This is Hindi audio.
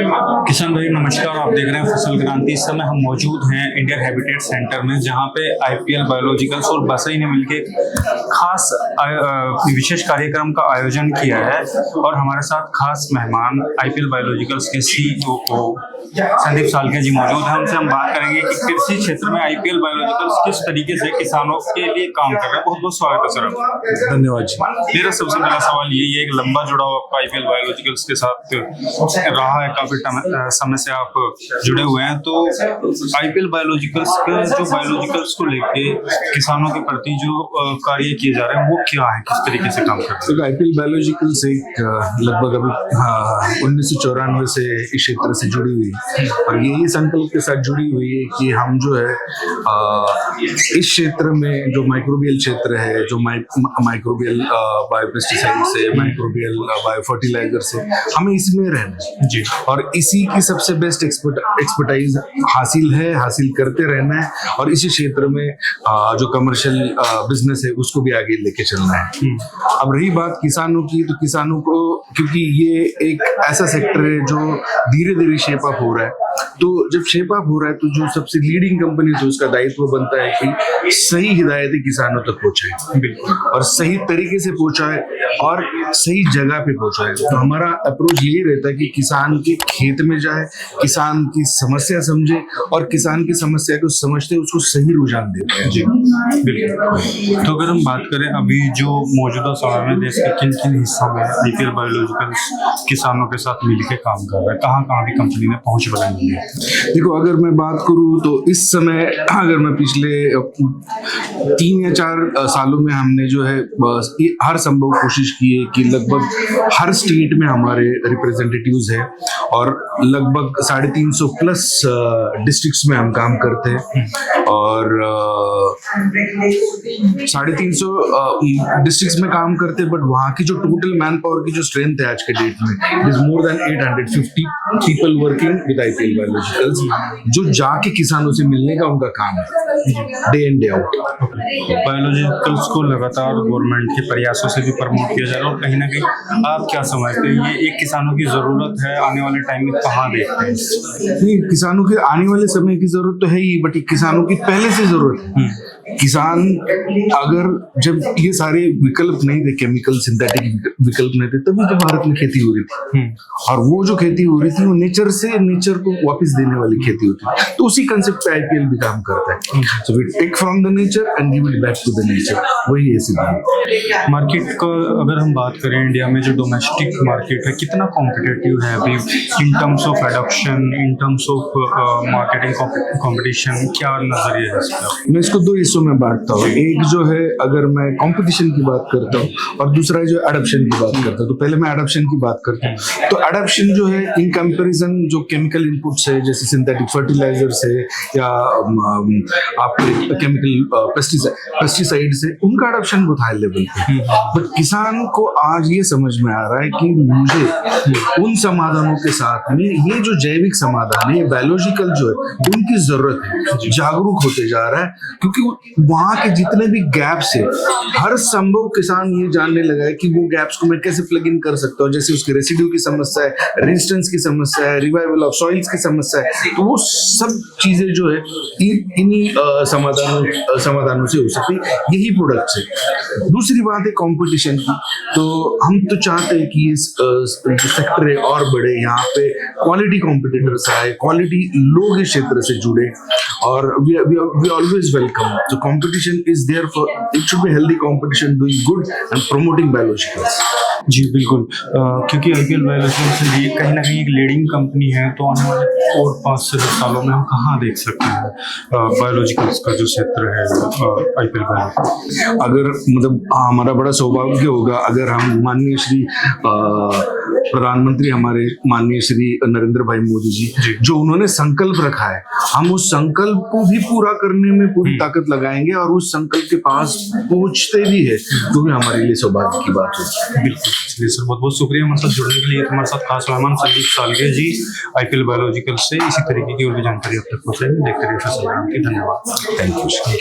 किशन भाई नमस्कार, आप देख रहे हैं फसल क्रांति। इस समय हम मौजूद हैं इंडियन हैबिटेट सेंटर में, जहां पे आईपीएल बायोलॉजिकल्स और बसई ने मिलकर खास विशेष कार्यक्रम का आयोजन किया है। और हमारे साथ खास मेहमान आईपीएल बायोलॉजिकल्स के सीईओ संदीप सालके जी मौजूद हैं। उनसे हम बात करेंगे कि कृषि क्षेत्र में आईपीएल बायोलॉजिकल्स किस तरीके से किसानों के लिए काम कर रहा है। बहुत बहुत स्वागत है सर। धन्यवाद जी। मेरा सबसे पहला सवाल यही है, एक लंबा जुड़ाव आपका आईपीएल बायोलॉजिकल्स के साथ रहा है, काफी समय से आप जुड़े हुए हैं। तो आईपीएल बायोलॉजिकल्स का जो बायोलॉजिकल्स को लेके किसानों के प्रति जो कार्य किए जा रहे हैं वो क्या है, किस तरीके से काम कर रहे हैं? तो आईपीएल बायोलॉजिकल्स एक लगभग अभी 1994 से इस क्षेत्र से जुड़ी हुई है और यही संकल्प के साथ जुड़ी हुई है कि हम जो है इस क्षेत्र में जो माइक्रोबियल क्षेत्र है, जो माइक्रोबियल बायोपेस्टिसाइड से, माइक्रोबियल बायो फर्टिलाइजर से, हमें इसमें रहना है जी। और इसी की सबसे बेस्ट एक्सपर्टाइज हासिल करते रहना है और इसी क्षेत्र में जो कमर्शियल बिजनेस है उसको भी आगे लेके चलना है। अब रही बात किसानों की, तो किसानों को, क्योंकि ये एक ऐसा सेक्टर है जो धीरे धीरे शेप अप हो रहा है, तो जब शेप अप हो रहा है तो जो सबसे लीडिंग कंपनी है उसका दायित्व बनता है कि सही हिदायतें किसानों तक पहुंचाए, बिल्कुल, और सही तरीके से पहुंचाए और सही जगह पे पहुंचाए। तो हमारा अप्रोच यही रहता है कि किसान के खेत में जाए, किसान की समस्या समझे और किसान की समस्या को समझते उसको सही रुझान देते हैं जी। बिल्कुल। तो अगर हम बात करें अभी जो मौजूदा समय में देश के किन किन हिस्सों में आईपीएल बायोलॉजिकल्स किसानों के साथ मिलकर काम कर रहा है, कहाँ कहाँ भी कंपनी ने पहुंच बनाई है? देखो, अगर मैं बात करूँ तो इस समय, अगर मैं पिछले 3 या 4 सालों में हमने जो है हर संभव कोशिश की है कि लगभग हर स्टेट में हमारे रिप्रेजेंटेटिव्स हैं और लगभग 350 प्लस डिस्ट्रिक्ट्स में हम काम करते हैं और 350 डिस्ट्रिक्ट्स में काम करते हैं। बट वहाँ की जो टोटल मैन पावर की जो स्ट्रेंथ है आज के डेट में, it is more than 850 people working with IPL biologicals, जो जाके किसानों से मिलने का उनका काम है day in day out. Biologicals को लगातार गवर्नमेंट के प्रयासों से भी प्रमोट किया जा रहा है और कहीं ना कहीं आप क्या समझते हैं, ये एक किसानों की जरूरत है आने वाले टाइम में, कहाँ देखते हैं? नहीं, किसानों के आने वाले समय की जरूरत तो है ही, बट किसानों की पहले से जरूरत है। किसान अगर जब ये सारे विकल्प नहीं थे, केमिकल सिंथेटिक विकल्प नहीं थे, तभी तो भारत में खेती हो रही थी और वो जो खेती हो रही थी वो नेचर को वापस देने वाली खेती होती है। तो उसी कंसेप्ट पे आईपीएल भी काम करता है। So we take from the nature and give it back to the nature, वही है सिद्धांत। मार्केट का अगर हम बात करें, इंडिया में जो डोमेस्टिक मार्केट है कितना कॉम्पिटिटिव है अभी in terms of adoption, in terms of marketing competition, क्या नजरिया है इसका? मैं इसको 2 हिस्सों में बांटता हूँ। एक जो है, अगर मैं कंपटीशन की बात करता हूँ और दूसरा जो एडॉप्शन की बात करता हूँ। तो पहले मैं एडॉप्शन की बात करता हूँ। तो एडॉप्शन जो है इन कंपैरिजन जो केमिकल इनपुट्स है, जैसे सिंथेटिक फर्टिलाइजर से या आपके केमिकल पेस्टिसाइड से, उनका एडॉप्शन बहुत हाई लेवल पे। बट किसान को आज ये समझ में आ रहा है कि मुझे उन समाधानों के साथ में ये जो जैविक समाधान है, बायोलॉजिकल जो है, उनकी जरूरत है। जागरूक होते जा रहा है क्योंकि वहां के जितने भी गैप्स है, हर संभव किसान ये जानने लगा है कि वो गैप्स को मैं कैसे प्लग इन कर सकता हूँ। जैसे उसके रेसिड्यू की समस्या है, रेजिस्टेंस की समस्या है, रिवाइवल ऑफ सॉइल्स की समस्या है, तो वो सब चीजें जो है इन्हीं समाधानों से हो सकती है। यही प्रोडक्ट्स है। दूसरी बात है कंपटीशन की। तो हम तो चाहते हैं कि इस जो सेक्टर है और बढ़े, यहाँ पे क्वालिटी कॉम्पिटिटर्स आए, क्वालिटी लोग इस क्षेत्र से जुड़े और we always welcome. So competition is there for, it should be healthy competition, doing good and promoting biologicals. जी बिल्कुल, क्योंकि आईपीएल बायोलॉजिकल्स ये कहीं ना कहीं एक लीडिंग कंपनी है, तो आने वाले और 5 से 10 सालों में हम कहाँ देख सकते हैं बायोलॉजिकल्स का जो क्षेत्र है आईपीएल बायोलॉजिकल्स? अगर मतलब हमारा बड़ा सौभाग्य होगा अगर हम माननीय श्री प्रधानमंत्री, हमारे माननीय श्री नरेंद्र भाई मोदी जी, जो उन्होंने संकल्प रखा है, हम उस संकल्प को भी पूरा करने में पूरी ताकत लगाएंगे और उस संकल्प के पास पहुंचते भी है, तो भी हमारे लिए सौभाग्य की बात है। बिल्कुल। चलिए सर, बहुत बहुत शुक्रिया हमारे साथ जुड़ने के लिए। हमारे साथ खास मेहमान संदीप सालके जी आईपीएल बायोलॉजिकल से इसी तरीके की और भी जानकारी अब तक पहुंचाएंगे। देखते रहिए फसल क्रांति। धन्यवाद। Thank you.